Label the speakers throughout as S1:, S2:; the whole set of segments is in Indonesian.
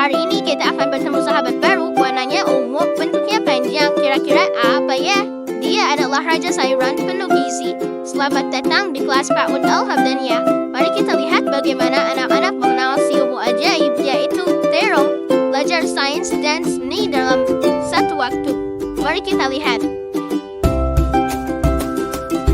S1: Hari ini kita akan bertemu sahabat baru. Warnanya ungu, bentuknya panjang. Kira-kira apa ya? Dia adalah raja sayuran penuh gizi. Selamat datang di kelas PAUD Al-Hamdaniyah. Mari kita lihat bagaimana anak-anak mengenal si ungu ajaib, yaitu terong, belajar sains dan seni dalam satu waktu. Mari kita lihat.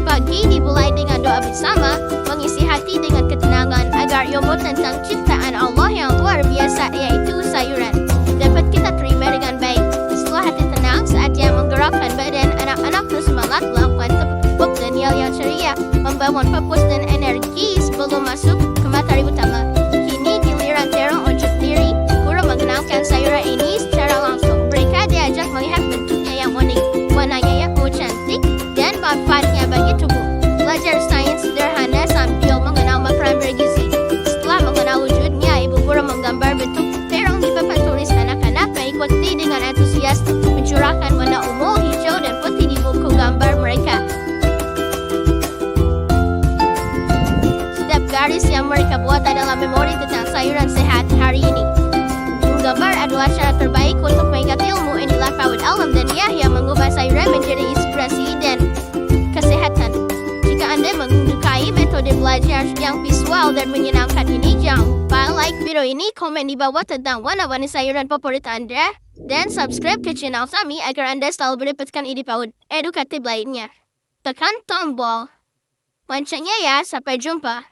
S1: Pagi dimulai dengan doa bersama, mengisi hati dengan ketenangan agar ilmu tentang ciptaan Allah yang luar biasa, yaitu sayuran, dapat kita terima dengan baik. Setelah hati tenang, saatnya menggerakkan badan. Anak-anak bersemangat melakukan tepuk dan yel yang ceria, membangun fokus dan energi sebelum masuk ke materi utama. Kini giliran terong unjuk diri. Guru mengenalkan sayuran ini secara langsung. Mereka diajak melihat bentuknya yang unik, warnanya yang cantik, dan manfaatnya bagi tubuh. Belajar sains sederhana sambil mengenal makanan bergizi. Setelah mengenal wujudnya, ibu guru menggambar bentuk terong di papan tulis. Anak-anak mengikuti dengan antusias, mencurahkan warna ungu, hijau, dan putih di buku gambar mereka. Setiap garis yang mereka buat adalah memori tentang sayuran sehat hari ini. Gambar adalah cara terbaik untuk mengingat ilmu. Inilah PAUD Al-Hamdaniyah yang mengubah sayuran menjadi inspirasi dan kesehatan. Jika Anda menyukai metode belajar yang visual dan menyenangkan ini, jangan lupa like video ini, komen di bawah tentang warna-warni sayuran favorit Anda, dan subscribe ke channel kami agar Anda selalu mendapatkan ide PAUD edukatif lainnya. Tekan tombol loncengnya ya, sampai jumpa.